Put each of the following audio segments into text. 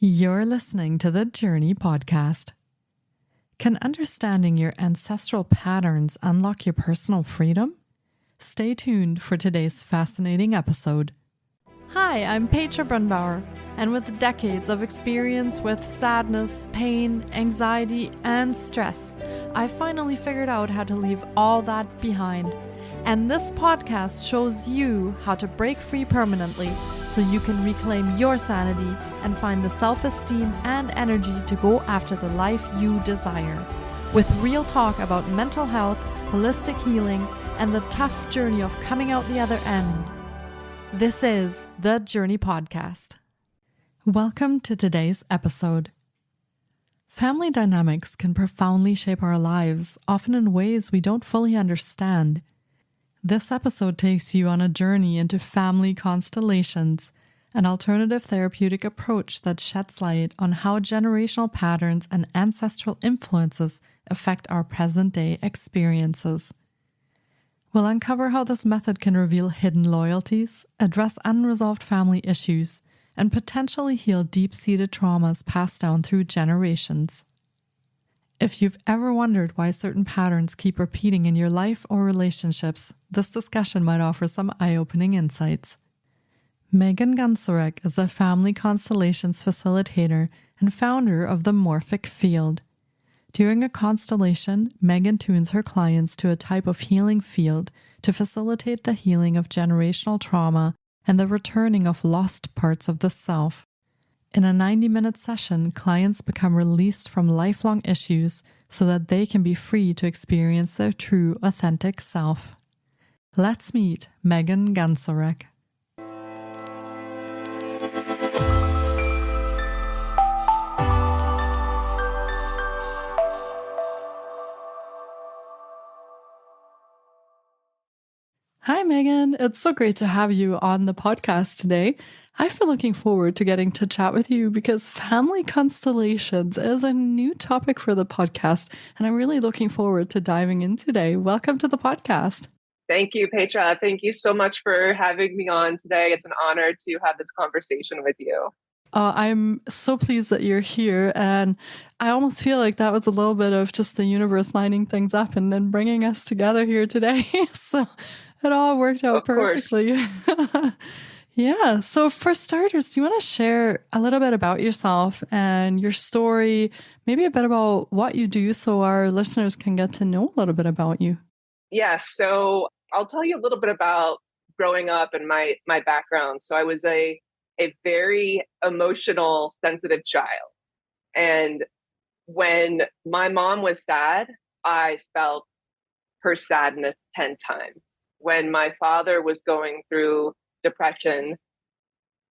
You're listening to the Journey podcast. Can understanding your ancestral patterns unlock your personal freedom? Stay tuned for today's fascinating episode. Hi, I'm Petra Brunbauer, and with decades of experience with sadness, pain, anxiety, and stress, I finally figured out how to leave all that behind. And this podcast shows you how to break free permanently so you can reclaim your sanity and find the self-esteem and energy to go after the life you desire. With real talk about mental health, holistic healing, and the tough journey of coming out the other end. This is the Journey Podcast. Welcome to today's episode. Family dynamics can profoundly shape our lives, often in ways we don't fully understand. This episode takes you on a journey into family constellations, an alternative therapeutic approach that sheds light on how generational patterns and ancestral influences affect our present-day experiences. We'll uncover how this method can reveal hidden loyalties, address unresolved family issues, and potentially heal deep-seated traumas passed down through generations. If you've ever wondered why certain patterns keep repeating in your life or relationships, this discussion might offer some eye-opening insights. Megan Gunsorek is a Family Constellations Facilitator and founder of the Morphic Field. During a constellation, Megan tunes her clients to a type of healing field to facilitate the healing of generational trauma and the returning of lost parts of the self. In a 90-minute session, clients become released from lifelong issues so that they can be free to experience their true, authentic self. Let's meet Megan Gunsorek. Hi, Megan. It's so great to have you on the podcast today. I've been looking forward to getting to chat with you because family constellations is a new topic for the podcast, and I'm really looking forward to diving in today. Welcome to the podcast. Thank you, Petra. Thank you so much for having me on today. It's an honor to have this conversation with you. I'm so pleased that you're here, and I almost feel like that was a little bit of just the universe lining things up and then bringing us together here today. So it all worked out perfectly. Yeah. So for starters, do you want to share a little bit about yourself and your story, maybe a bit about what you do so our listeners can get to know a little bit about you? Yes. So I'll tell you a little bit about growing up and my background. So I was a very emotional, sensitive child. And when my mom was sad, I felt her sadness 10 times. When my father was going through depression,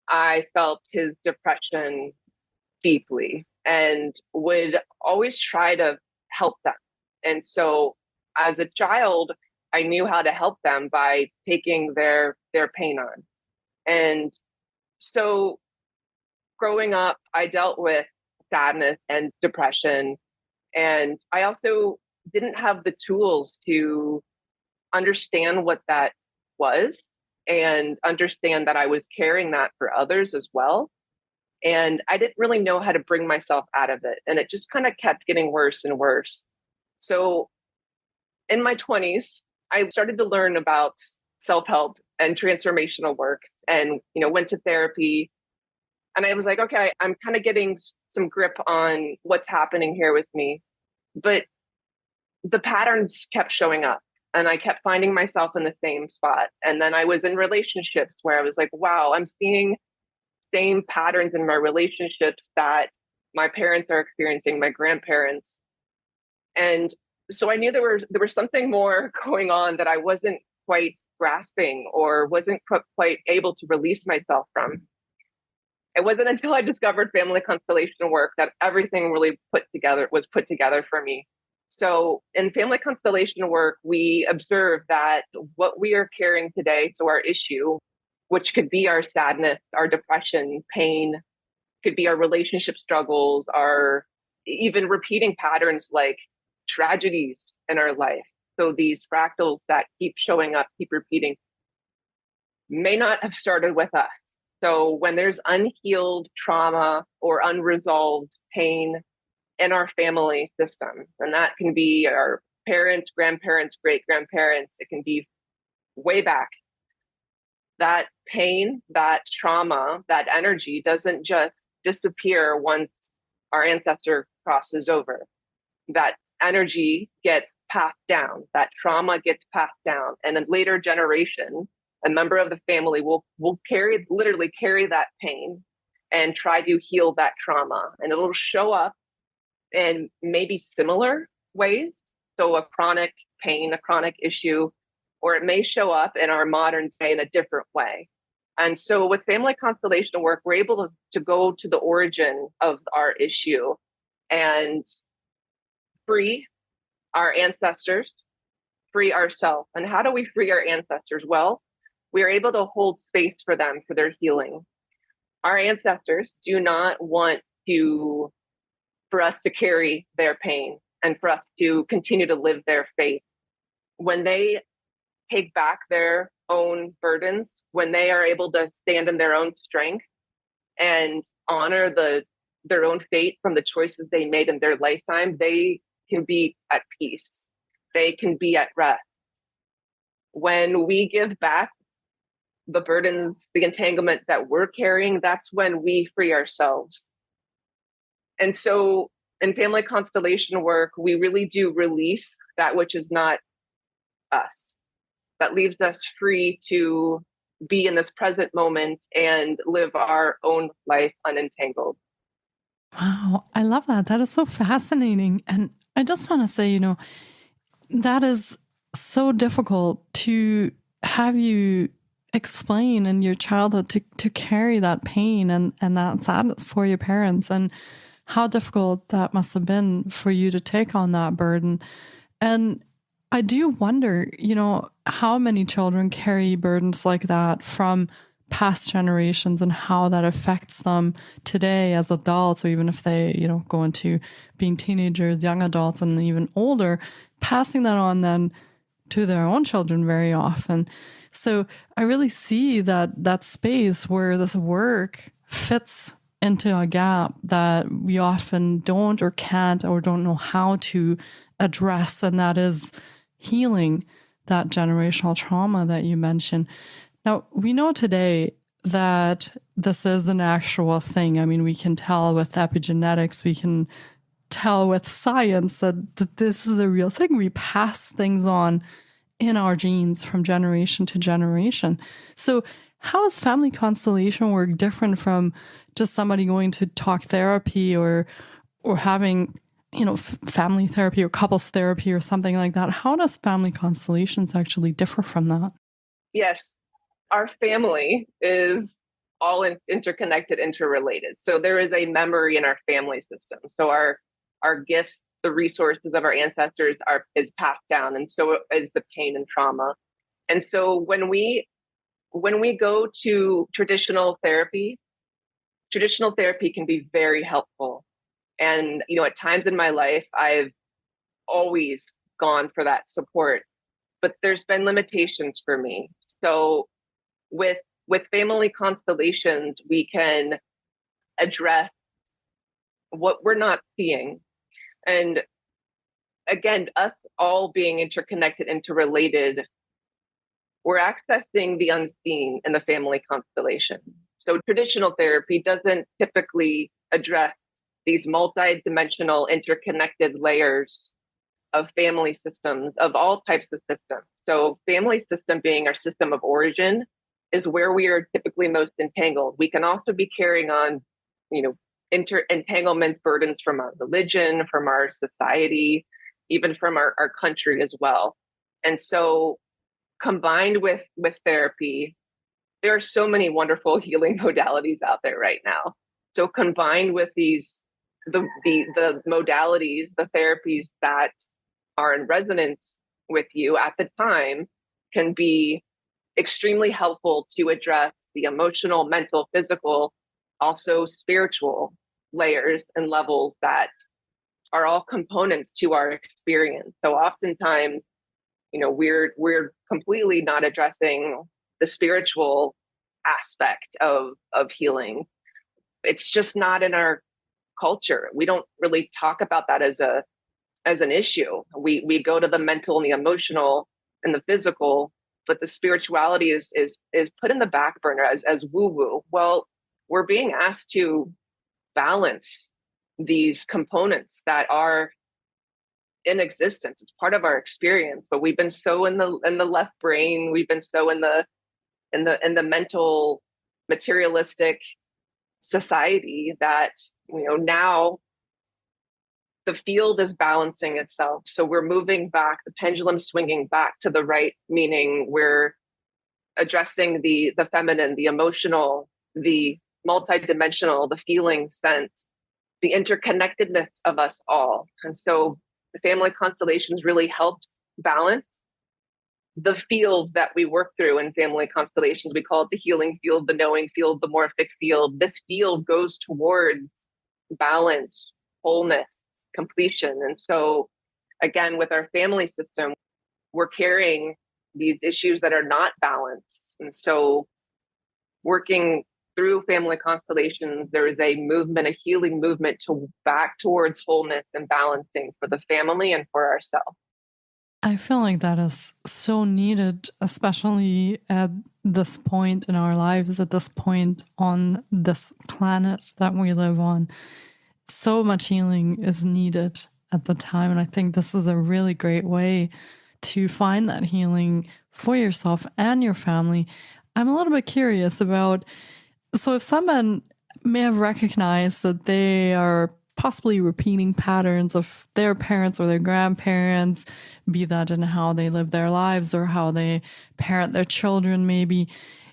I felt his depression deeply and would always try to help them. And so as a child, I knew how to help them by taking their pain on. And so growing up, I dealt with sadness and depression. And I also didn't have the tools to understand what that was and understand that I was carrying that for others as well. And I didn't really know how to bring myself out of it. And it just kind of kept getting worse and worse. So in my 20s, I started to learn about self-help and transformational work and, went to therapy. And I was like, okay, I'm kind of getting some grip on what's happening here with me. But the patterns kept showing up. And I kept finding myself in the same spot. And then I was in relationships where I was like, wow, I'm seeing same patterns in my relationships that my parents are experiencing, my grandparents. And so I knew there was something more going on that I wasn't quite grasping or wasn't quite able to release myself from. It wasn't until I discovered family constellation work that everything really was put together for me. So in family constellation work, we observe that what we are carrying today, so our issue, which could be our sadness, our depression, pain, could be our relationship struggles, our even repeating patterns like tragedies in our life. So these fractals that keep showing up, keep repeating, may not have started with us. So when there's unhealed trauma or unresolved pain in our family system, and that can be our parents, grandparents, great grandparents, it can be way back. That pain, that trauma, that energy doesn't just disappear once our ancestor crosses over. That energy gets passed down, that trauma gets passed down, and a later generation, a member of the family will literally carry that pain and try to heal that trauma. And it'll show up in maybe similar ways. So a chronic pain, a chronic issue, or it may show up in our modern day in a different way. And so with family constellation work, we're able to go to the origin of our issue and free our ancestors, free ourselves. And how do we free our ancestors? Well, we are able to hold space for them for their healing. Our ancestors do not want for us to carry their pain and for us to continue to live their faith. When they take back their own burdens, when they are able to stand in their own strength and honor their own fate from the choices they made in their lifetime, they can be at peace. They can be at rest. When we give back the burdens, the entanglement that we're carrying, that's when we free ourselves. And so in family constellation work, we really do release that which is not us. That leaves us free to be in this present moment and live our own life unentangled. Wow, I love that. That is so fascinating. And I just want to say, that is so difficult to have you explain in your childhood to carry that pain and that sadness for your parents, and how difficult that must have been for you to take on that burden. And I do wonder, how many children carry burdens like that from past generations and how that affects them today as adults, or even if they, go into being teenagers, young adults, and even older, passing that on then to their own children very often. So I really see that space where this work fits into a gap that we often don't or can't or don't know how to address, and that is healing that generational trauma that you mentioned. Now, we know today that this is an actual thing. I mean, we can tell with epigenetics, we can tell with science that this is a real thing. We pass things on in our genes from generation to generation. So how is family constellation work different from just somebody going to talk therapy or having, family therapy or couples therapy or something like that? How does family constellations actually differ from that? Yes, our family is all interconnected, interrelated. So there is a memory in our family system. So our gifts, the resources of our ancestors is passed down, and so is the pain and trauma. And so when we go to traditional therapy can be very helpful. And at times in my life, I've always gone for that support, but there's been limitations for me. So with family constellations, we can address what we're not seeing. And again, us all being interconnected, interrelated, we're accessing the unseen in the family constellation. So traditional therapy doesn't typically address these multi-dimensional interconnected layers of family systems, of all types of systems. So family system being our system of origin is where we are typically most entangled. We can also be carrying on, entanglement burdens from our religion, from our society, even from our country as well. And so combined with therapy, there are so many wonderful healing modalities out there right now. So combined with the modalities, the therapies that are in resonance with you at the time can be extremely helpful to address the emotional, mental, physical, also spiritual layers and levels that are all components to our experience. So oftentimes, we're completely not addressing the spiritual aspect of healing. It's just not in our culture. We don't really talk about that as an issue. We go to the mental and the emotional and the physical, but the spirituality is put in the back burner as woo woo. Well, we're being asked to balance these components that are in existence. It's part of our experience, but we've been so in the left brain. We've been so in the mental, materialistic society that now the field is balancing itself. So we're moving back, the pendulum swinging back to the right, meaning we're addressing the feminine, the emotional, the multidimensional, the feeling sense, the interconnectedness of us all. And so the family constellations really helped balance the field that we work through in family constellations. We call it the healing field, the knowing field, the morphic field. This field goes towards balance, wholeness, completion. And so, again, with our family system, we're carrying these issues that are not balanced. And so, working through family constellations, there is a movement, a healing movement to back towards wholeness and balancing for the family and for ourselves. I feel like that is so needed, especially at this point in our lives, at this point on this planet that we live on. So much healing is needed at the time. And I think this is a really great way to find that healing for yourself and your family. I'm a little bit curious about, so if someone may have recognized that they are possibly repeating patterns of their parents or their grandparents, be that in how they live their lives or how they parent their children maybe.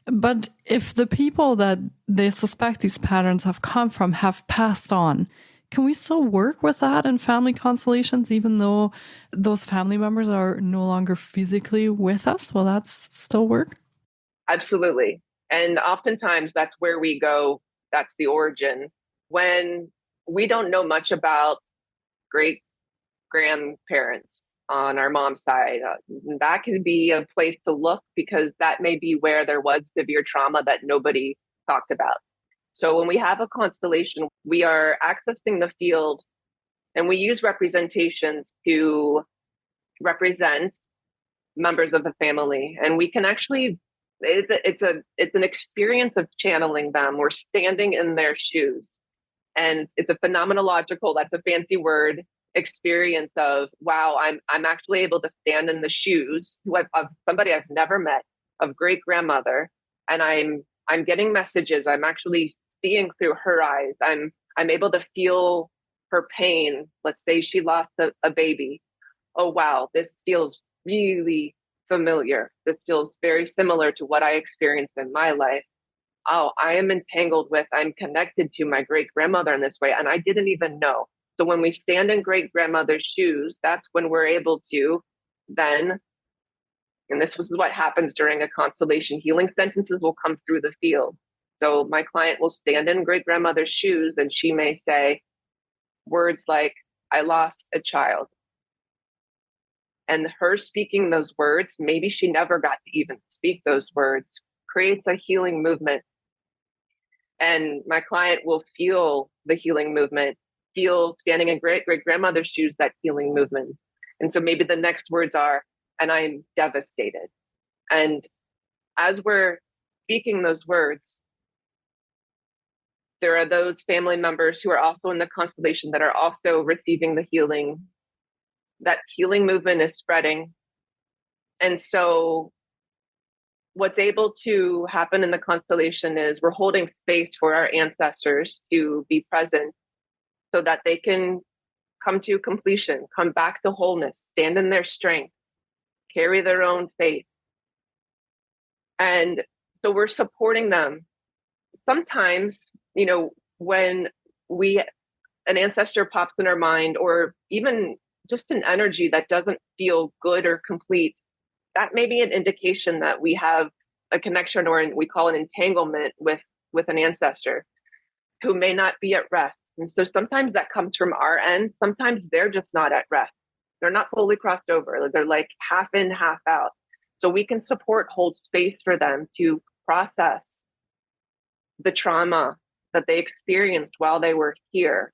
But if the people that they suspect these patterns have come from have passed on, can we still work with that in family constellations, even though those family members are no longer physically with us? Will that still work? Absolutely. And oftentimes that's where we go. That's the origin. When we don't know much about great grandparents on our mom's side, that can be a place to look, because that may be where there was severe trauma that nobody talked about. So when we have a constellation, we are accessing the field, and we use representations to represent members of the family. And we can actually, it's an experience of channeling them. We're standing in their shoes. And it's a phenomenological, that's a fancy word, experience of, wow, I'm actually able to stand in the shoes of somebody I've never met, of great grandmother, and I'm getting messages. I'm actually seeing through her eyes. I'm able to feel her pain. Let's say she lost a baby. Oh wow, this feels really familiar. This feels very similar to what I experienced in my life. Oh, I am entangled with, I'm connected to my great grandmother in this way, and I didn't even know. So when we stand in great grandmother's shoes, that's when we're able to then, and this was what happens during a constellation, healing sentences will come through the field. So my client will stand in great grandmother's shoes, and she may say words like, I lost a child. And her speaking those words, maybe she never got to even speak those words, creates a healing movement. And my client will feel the healing movement, feel standing in great grandmother's shoes, that healing movement. And so maybe the next words are, and I'm devastated. And as we're speaking those words, there are those family members who are also in the constellation that are also receiving the healing. That healing movement is spreading. And so what's able to happen in the constellation is we're holding space for our ancestors to be present so that they can come to completion, come back to wholeness, stand in their strength, carry their own faith. And so we're supporting them. Sometimes, when an ancestor pops in our mind, or even just an energy that doesn't feel good or complete, that may be an indication that we have a connection, or we call an entanglement with an ancestor who may not be at rest. And so sometimes that comes from our end. Sometimes they're just not at rest. They're not fully crossed over. They're like half in, half out. So we can hold space for them to process the trauma that they experienced while they were here,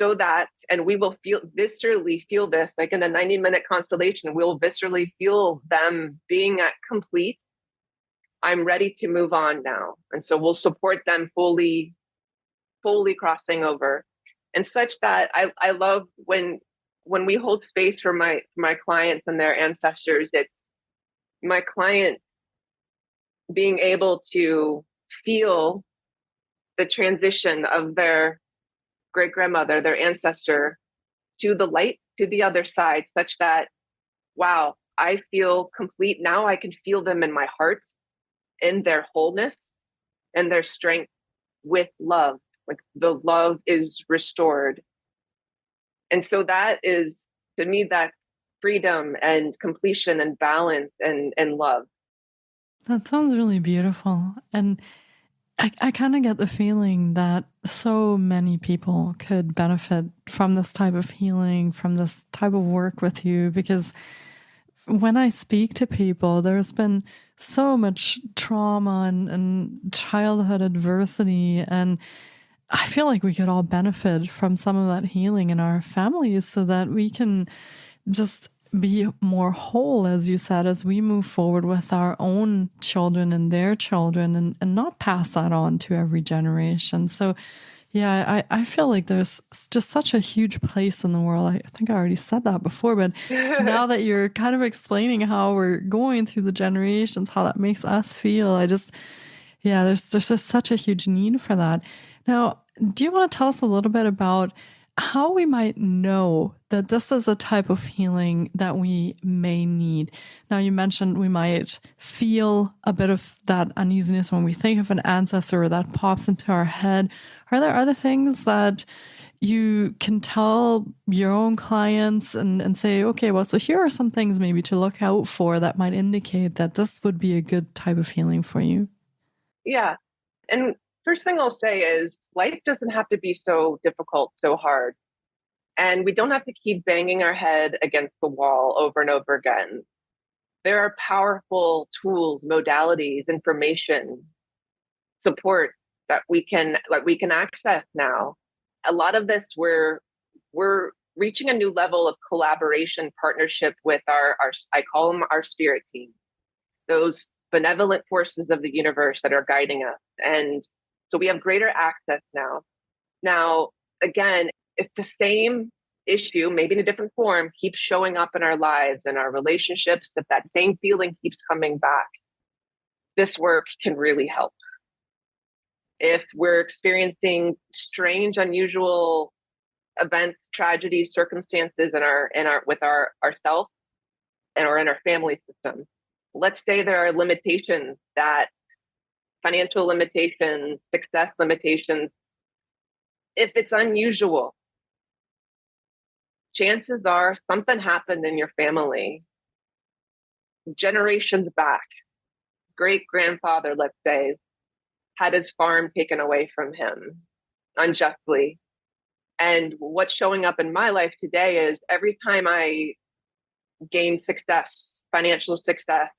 so that, and we will viscerally feel this, like in a 90-minute constellation, we'll viscerally feel them being at complete, I'm ready to move on now. And so we'll support them fully crossing over. And such that I love when we hold space for my clients and their ancestors, it's my client being able to feel the transition of their great grandmother, their ancestor, to the light, to the other side, such that, wow, I feel complete. Now I can feel them in my heart, in their wholeness and their strength, with love. Like the love is restored. And so that is, to me, that freedom and completion and balance and love. That sounds really beautiful. And I kind of get the feeling that so many people could benefit from this type of healing, from this type of work with you, because when I speak to people, there's been so much trauma and childhood adversity. And I feel like we could all benefit from some of that healing in our families so that we can just be more whole, as you said, as we move forward with our own children and their children, and not pass that on to every generation. So yeah, I feel like there's just such a huge place in the world. I think I already said that before, but now that you're kind of explaining how we're going through the generations, how that makes us feel, there's just such a huge need for that. Now, do you want to tell us a little bit about how we might know that this is a type of healing that we may need? Now, you mentioned we might feel a bit of that uneasiness when we think of an ancestor or that pops into our head. Are there other things that you can tell your own clients and say, okay, well, so here are some things maybe to look out for that might indicate that this would be a good type of healing for you? Yeah. And first thing I'll say is life doesn't have to be so difficult, so hard. And we don't have to keep banging our head against the wall over and over again. There are powerful tools, modalities, information, support that we can access now. A lot of this we're reaching a new level of collaboration, partnership with our I call them our spirit team, those benevolent forces of the universe that are guiding us. And so we have greater access now. Now, again, if the same issue, maybe in a different form, keeps showing up in our lives and our relationships, if that same feeling keeps coming back, this work can really help. If we're experiencing strange, unusual events, tragedies, circumstances with ourself or in our family system, let's say there are limitations, that financial limitations, success limitations. If it's unusual, chances are something happened in your family generations back. Great grandfather, let's say, had his farm taken away from him unjustly. And what's showing up in my life today is every time I gain success, financial success,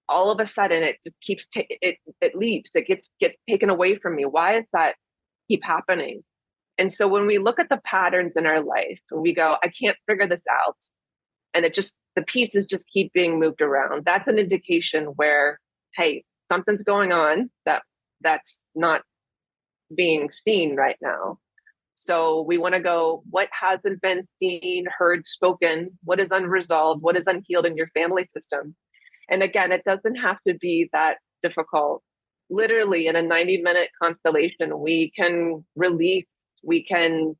all of a sudden it just keeps it leaps, it gets taken away from me. Why does that keep happening? And so when we look at the patterns in our life and we go, I can't figure this out, and the pieces just keep being moved around, that's an indication where, hey, something's going on that's not being seen right now. So we want to go, what hasn't been seen, heard, spoken, what is unresolved, what is unhealed in your family system? And again, it doesn't have to be that difficult. Literally in a 90-minute constellation, we can release, we can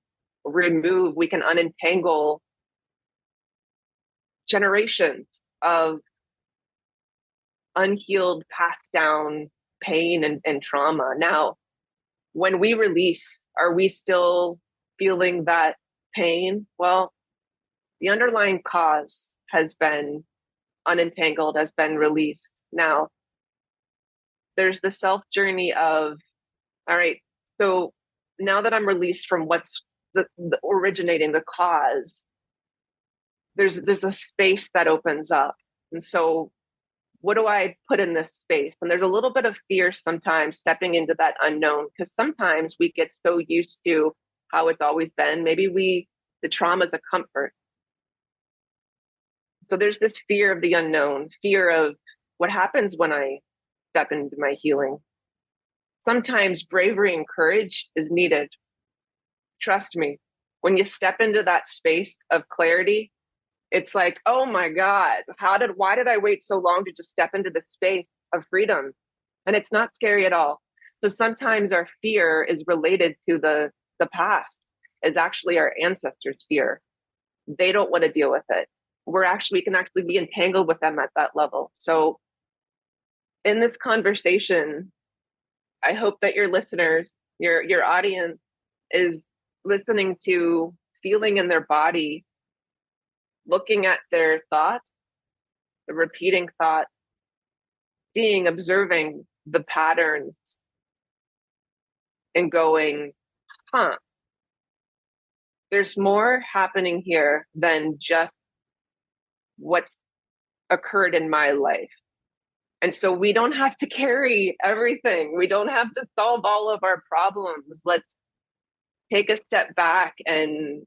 remove, we can unentangle generations of unhealed, passed down pain and trauma. Now, when we release, are we still feeling that pain? Well, the underlying cause has been unentangled, has been released. Now, there's the self journey of, all right, so now that I'm released from what's the originating, the cause, there's a space that opens up. And so what do I put in this space? And there's a little bit of fear sometimes stepping into that unknown, because sometimes we get so used to how it's always been. Maybe the trauma is a comfort. So there's this fear of the unknown, fear of what happens when I step into my healing. Sometimes bravery and courage is needed. Trust me, when you step into that space of clarity, it's like, oh my God, why did I wait so long to just step into the space of freedom? And it's not scary at all. So sometimes our fear is related to the past, is actually our ancestors' fear. They don't want to deal with it. We can actually be entangled with them at that level. So in this conversation, I hope that your listeners, your audience is listening to, feeling in their body, looking at their thoughts, the repeating thoughts, observing the patterns, and going, there's more happening here than just what's occurred in my life. And so we don't have to carry everything. We don't have to solve all of our problems. Let's take a step back and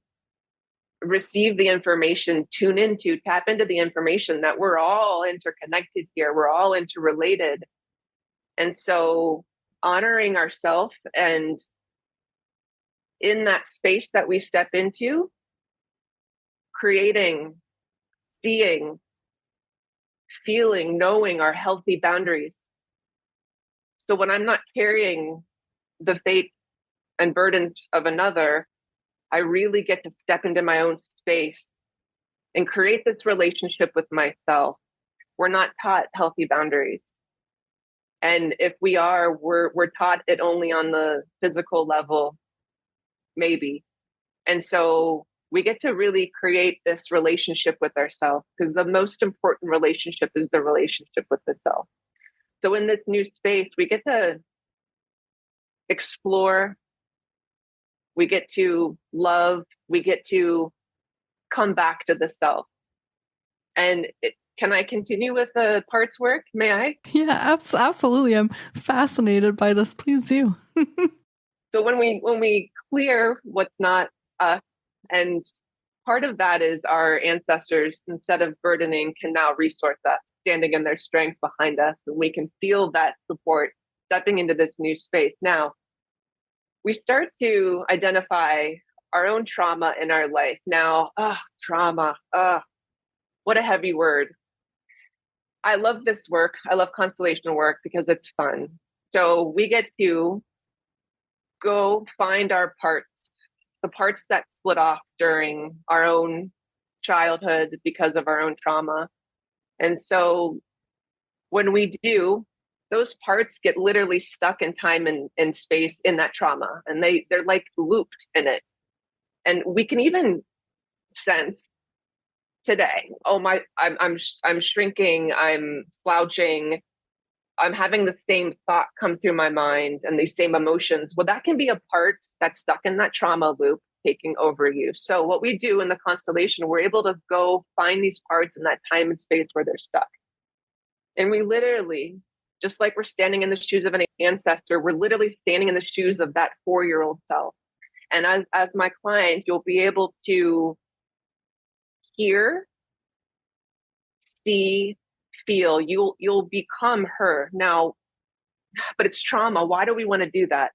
receive the information, tap into the information that we're all interconnected here. We're all interrelated. And so honoring ourselves, and in that space that we step into, creating, seeing, feeling, knowing our healthy boundaries. So when I'm not carrying the fate and burdens of another, I really get to step into my own space and create this relationship with myself. We're not taught healthy boundaries. And if we are, we're taught it only on the physical level, maybe. And so we get to really create this relationship with ourselves, because the most important relationship is the relationship with the self. So in this new space, we get to explore, we get to love, we get to come back to the self. And can I continue with the parts work? May I? Yeah, absolutely. I'm fascinated by this. Please do. So when we clear what's not us, and part of that is our ancestors, instead of burdening, can now resource us, standing in their strength behind us, and we can feel that support stepping into this new space. Now, we start to identify our own trauma in our life. Now, trauma, what a heavy word. I love this work. I love constellation work because it's fun. So we get to go find our parts, the parts that split off during our own childhood because of our own trauma. And so when we do, those parts get literally stuck in time and space in that trauma, and they're like looped in it. And we can even sense today, I'm shrinking, I'm slouching, I'm having the same thought come through my mind and these same emotions. Well, that can be a part that's stuck in that trauma loop taking over you. So what we do in the constellation, we're able to go find these parts in that time and space where they're stuck. And we literally, just like we're standing in the shoes of an ancestor, we're literally standing in the shoes of that 4-year-old self. And as my client, you'll be able to hear, see, feel. You'll become her. Now, but it's trauma. Why do we want to do that?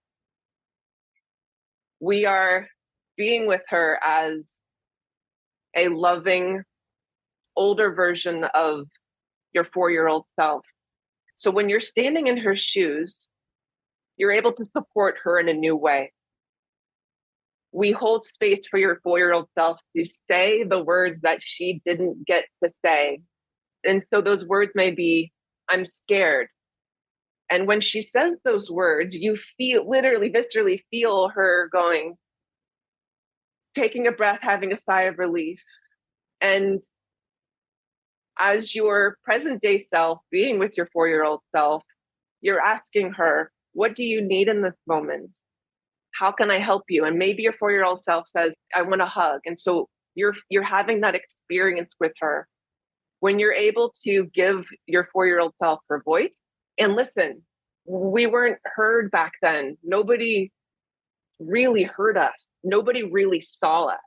We are being with her as a loving, older version of your 4-year-old self. So when you're standing in her shoes, you're able to support her in a new way. We hold space for your 4-year-old self to say the words that she didn't get to say. And so those words may be, I'm scared. And when she says those words, you feel, literally, viscerally feel her going, taking a breath, having a sigh of relief. And as your present day self, being with your 4-year-old self, you're asking her, what do you need in this moment? How can I help you? And maybe your 4-year-old self says, I want a hug. And so you're having that experience with her. when you're able to give your 4-year-old self her voice and listen. We weren't heard back then. Nobody really heard us. Nobody really saw us.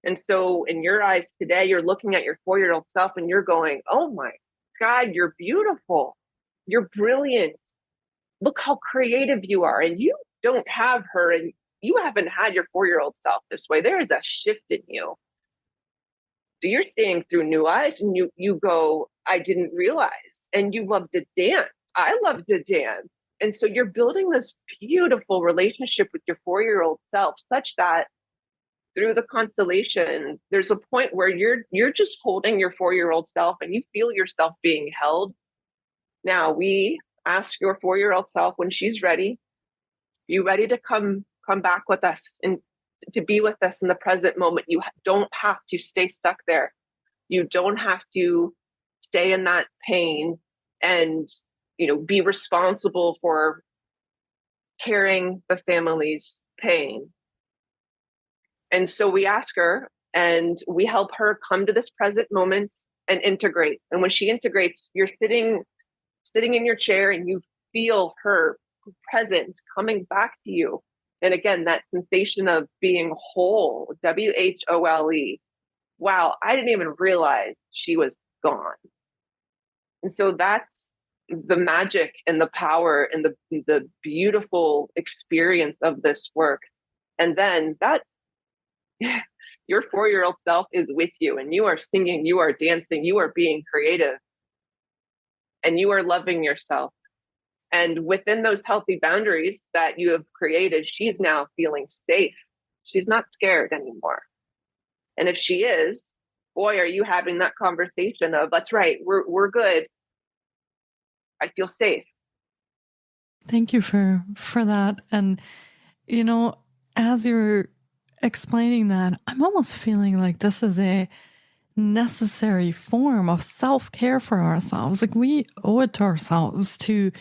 And so in your eyes today, you're looking at your 4-year-old self and you're going, oh my God, you're beautiful. You're brilliant. Look how creative you are. And you don't have her, and you haven't had your 4-year-old self this way. There is a shift in you. So you're seeing through new eyes, and you go, I didn't realize. And you love to dance. I love to dance. And so you're building this beautiful relationship with your 4-year-old self, such that through the constellation, there's a point where you're just holding your 4-year-old self and you feel yourself being held. Now we ask your 4-year-old self when she's ready, you ready to come back with us and to be with us in the present moment. You don't have to stay stuck there. You don't have to stay in that pain and, be responsible for carrying the family's pain. And so we ask her and we help her come to this present moment and integrate. And when she integrates, you're sitting in your chair and you feel her presence coming back to you. And again, that sensation of being whole, WHOLE. Wow, I didn't even realize she was gone. And so that's the magic and the power and the beautiful experience of this work. And then that your 4-year-old self is with you, and you are singing, you are dancing, you are being creative, and you are loving yourself. And within those healthy boundaries that you have created, she's now feeling safe. She's not scared anymore. And if she is, boy, are you having that conversation of, that's right, we're good. I feel safe. Thank you for that. And, as you're explaining that, I'm almost feeling like this is a necessary form of self-care for ourselves. Like we owe it to ourselves to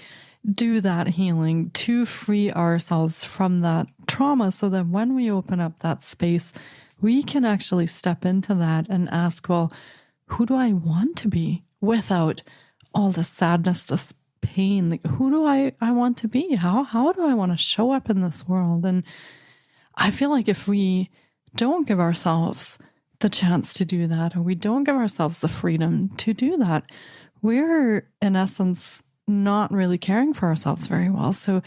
do that healing, to free ourselves from that trauma so that when we open up that space, we can actually step into that and ask, well, who do I want to be without all the sadness, this pain? Like, who do I want to be? How do I want to show up in this world? And I feel like if we don't give ourselves the chance to do that, or we don't give ourselves the freedom to do that, we're in essence not really caring for ourselves very well. So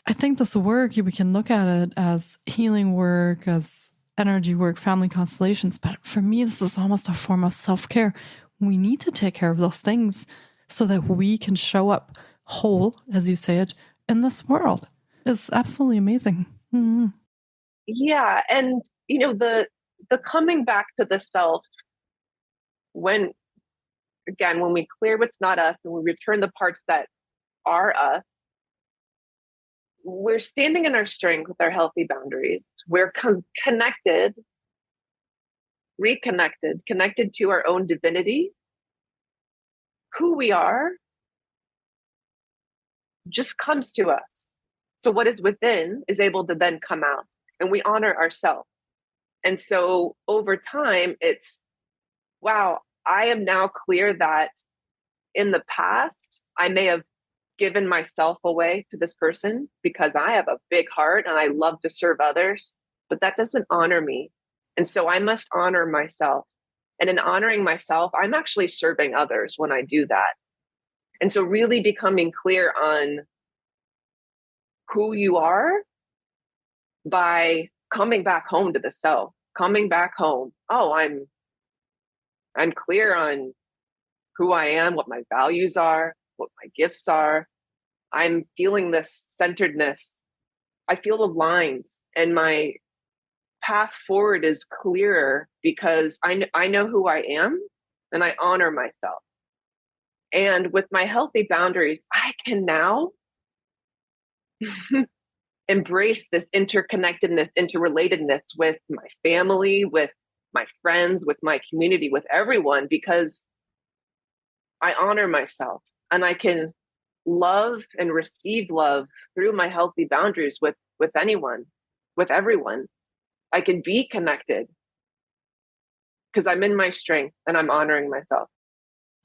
I think this work, we can look at it as healing work, as energy work, family constellations. But for me, this is almost a form of self-care. We need to take care of those things so that we can show up whole, as you say it, in this world. It's absolutely amazing. Mm-hmm. Yeah. And, the coming back to the self, when we clear what's not us and we return the parts that are us, we're standing in our strength with our healthy boundaries. We're connected, reconnected, connected to our own divinity. Who we are just comes to us. So what is within is able to then come out, and we honor ourselves. And so over time, it's, wow, I am now clear that in the past, I may have given myself away to this person because I have a big heart and I love to serve others, but that doesn't honor me. And so I must honor myself. And in honoring myself, I'm actually serving others when I do that. And so really becoming clear on who you are by coming back home to the self, coming back home. Oh, I'm clear on who I am, what my values are, what my gifts are. I'm feeling this centeredness. I feel aligned, and my path forward is clearer because I know who I am and I honor myself. And with my healthy boundaries, I can now embrace this interconnectedness, interrelatedness with my family, with my friends, with my community, with everyone, because I honor myself and I can love and receive love through my healthy boundaries with anyone, with everyone. I can be connected because I'm in my strength and I'm honoring myself.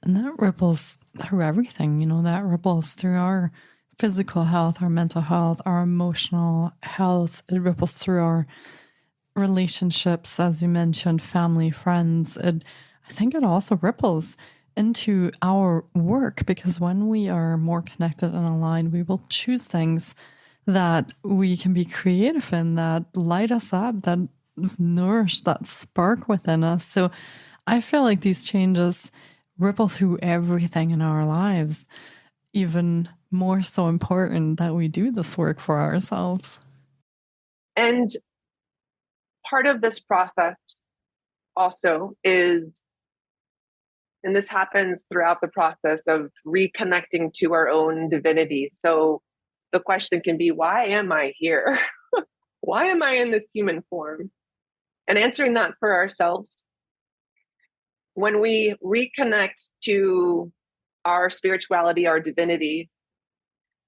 And that ripples through everything, that ripples through our physical health, our mental health, our emotional health. It ripples through our relationships, as you mentioned, family, friends. I think it also ripples into our work, because when we are more connected and aligned, we will choose things that we can be creative in, that light us up, that nourish that spark within us. So I feel like these changes ripple through everything in our lives, even more so important that we do this work for ourselves. And part of this process also is, and this happens throughout the process of reconnecting to our own divinity. So the question can be, why am I here? Why am I in this human form? And answering that for ourselves. When we reconnect to our spirituality, our divinity,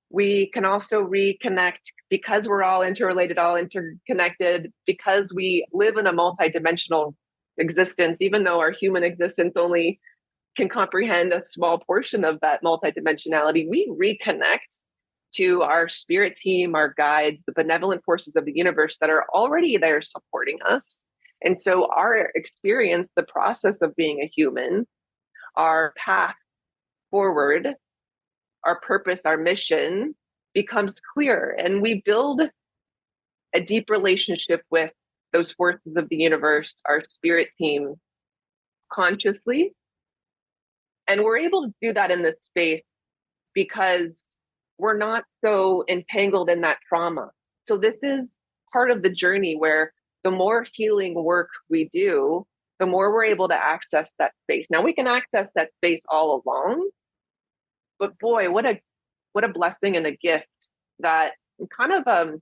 we can also reconnect, because we're all interrelated, all interconnected, because we live in a multidimensional existence, even though our human existence only can comprehend a small portion of that multidimensionality. We reconnect to our spirit team, our guides, the benevolent forces of the universe that are already there supporting us. And so our experience, the process of being a human, our path forward, our purpose, our mission becomes clear. And we build a deep relationship with those forces of the universe, our spirit team, consciously. And we're able to do that in this space because we're not so entangled in that trauma. So this is part of the journey where the more healing work we do, the more we're able to access that space. Now we can access that space all along, but boy, what a blessing and a gift that kind of I don't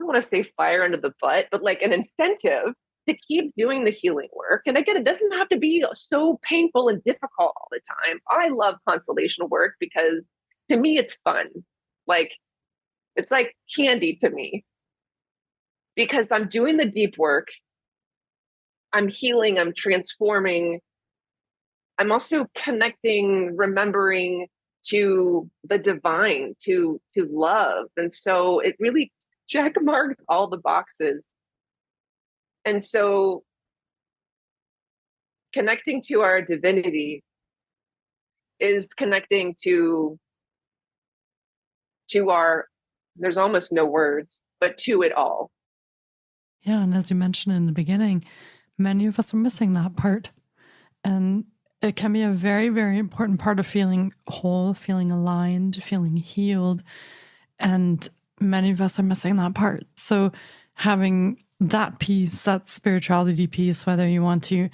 want to say fire under the butt, but like an incentive to keep doing the healing work. And again, it doesn't have to be so painful and difficult all the time. I love constellation work because to me it's fun. Like it's like candy to me because I'm doing the deep work. I'm healing, I'm transforming. I'm also connecting, remembering to the divine, to love. And so it really check marked all the boxes. And so connecting to our divinity is connecting to our, there's almost no words, but to it all. Yeah. And as you mentioned in the beginning, many of us are missing that part. And it can be a very, very important part of feeling whole, feeling aligned, feeling healed. And many of us are missing that part. So having that piece, that spirituality piece, whether you want to,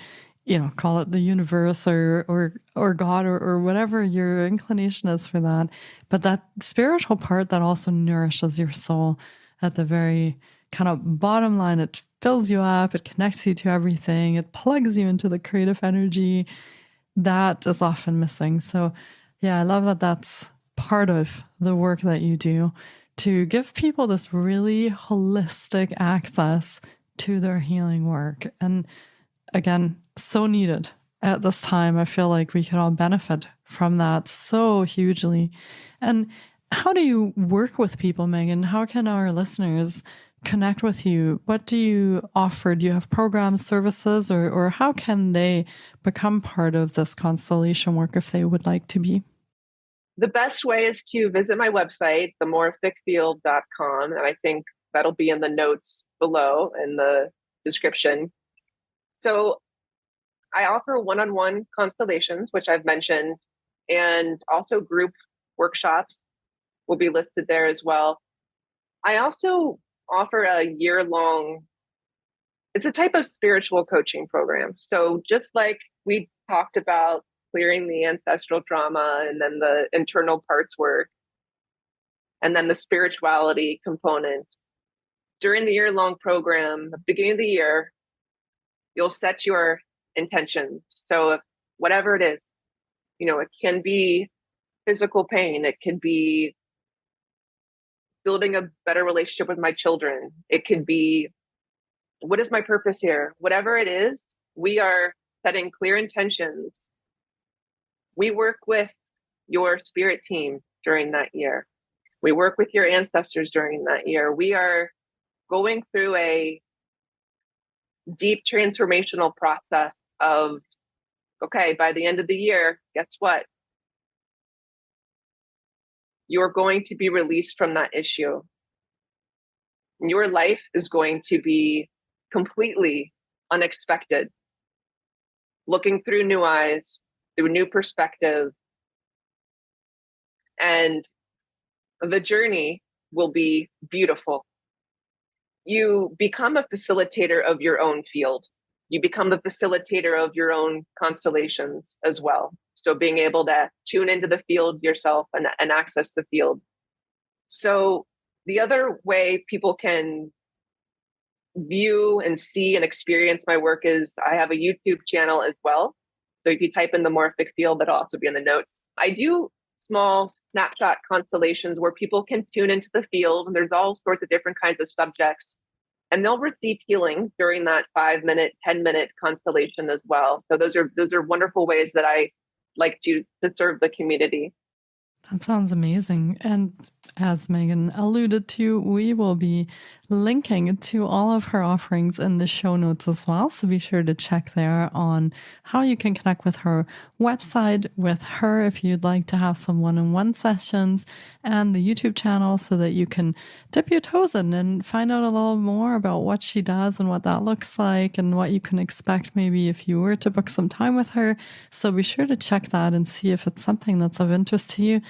call it the universe or God or whatever your inclination is for that, but that spiritual part that also nourishes your soul at the very kind of bottom line, it fills you up, it connects you to everything, it plugs you into the creative energy, that is often missing. So yeah, I love that that's part of the work that you do, to give people this really holistic access to their healing work. And again, so needed at this time. I feel like we could all benefit from that so hugely. And how do you work with people, Megan? How can our listeners connect with you? What do you offer? Do you have programs, services, or how can they become part of this constellation work if they would like to be? The best way is to visit my website, themorphicfield.com. And I think that'll be in the notes below in the description. So I offer one-on-one constellations, which I've mentioned, and also group workshops will be listed there as well. I also offer a year-long, it's a type of spiritual coaching program. So just like we talked about clearing the ancestral trauma and then the internal parts work, and then the spirituality component, during the year-long program, at the beginning of the year, you'll set your intentions. So if, whatever it is, it can be physical pain, it can be building a better relationship with my children, it could be, what is my purpose here? Whatever it is, we are setting clear intentions We work with your spirit team during that year. We work with your ancestors during that year. We are going through a deep transformational process of, okay, by the end of the year, guess what? You're going to be released from that issue. Your life is going to be completely unexpected, looking through new eyes, through new perspective. And the journey will be beautiful. You become a facilitator of your own field. You become the facilitator of your own constellations as well. So being able to tune into the field yourself and access the field. So the other way people can view and see and experience my work is I have a YouTube channel as well. So if you type in the Morphic Field, that'll also be in the notes. I do small snapshot constellations where people can tune into the field, and there's all sorts of different kinds of subjects. And they'll receive healing during that 5-minute, 10-minute constellation as well. So those are wonderful ways that I like to serve the community. That sounds amazing. And as Megan alluded to, we will be linking to all of her offerings in the show notes as well. So be sure to check there on how you can connect with her website, with her if you'd like to have some one-on-one sessions, and the YouTube channel so that you can dip your toes in and find out a little more about what she does and what that looks like and what you can expect maybe if you were to book some time with her. So be sure to check that and see if it's something that's of interest to you.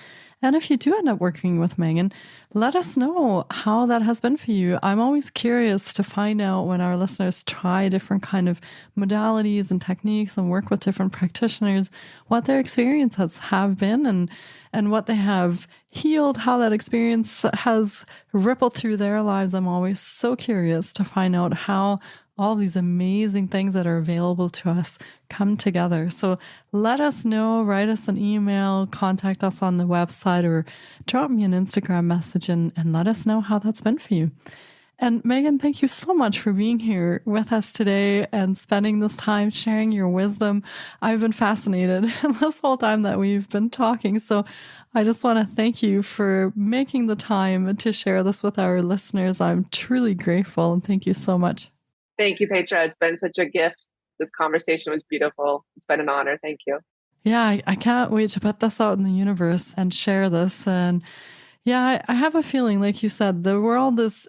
And if you do end up working with Megan, let us know how that has been for you. I'm always curious to find out when our listeners try different kind of modalities and techniques and work with different practitioners, what their experiences have been and what they have healed, how that experience has rippled through their lives. I'm always so curious to find out how all these amazing things that are available to us come together. So let us know, write us an email, contact us on the website, or drop me an Instagram message and let us know how that's been for you. And Megan, thank you so much for being here with us today and spending this time sharing your wisdom. I've been fascinated this whole time that we've been talking. So I just want to thank you for making the time to share this with our listeners. I'm truly grateful and thank you so much. Thank you, Petra. It's been such a gift. This conversation was beautiful. It's been an honor. Thank you. Yeah, I can't wait to put this out in the universe and share this. And yeah, I have a feeling, like you said, the world is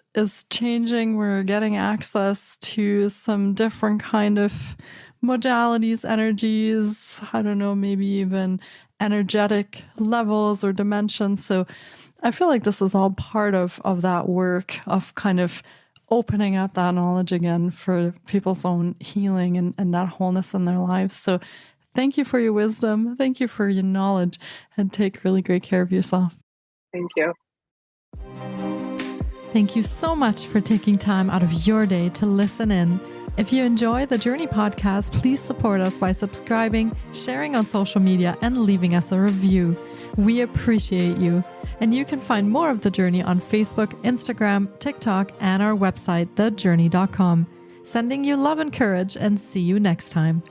changing. We're getting access to some different kind of modalities, energies, I don't know, maybe even energetic levels or dimensions. So I feel like this is all part of that work of kind of opening up that knowledge again for people's own healing and that wholeness in their lives. So thank you for your wisdom. Thank you for your knowledge, and take really great care of yourself. Thank you. Thank you so much for taking time out of your day to listen in. If you enjoy the Journey podcast, please support us by subscribing, sharing on social media, and leaving us a review. We appreciate you. And you can find more of The Journey on Facebook, Instagram, TikTok, and our website, thejourney.com. Sending you love and courage, and see you next time.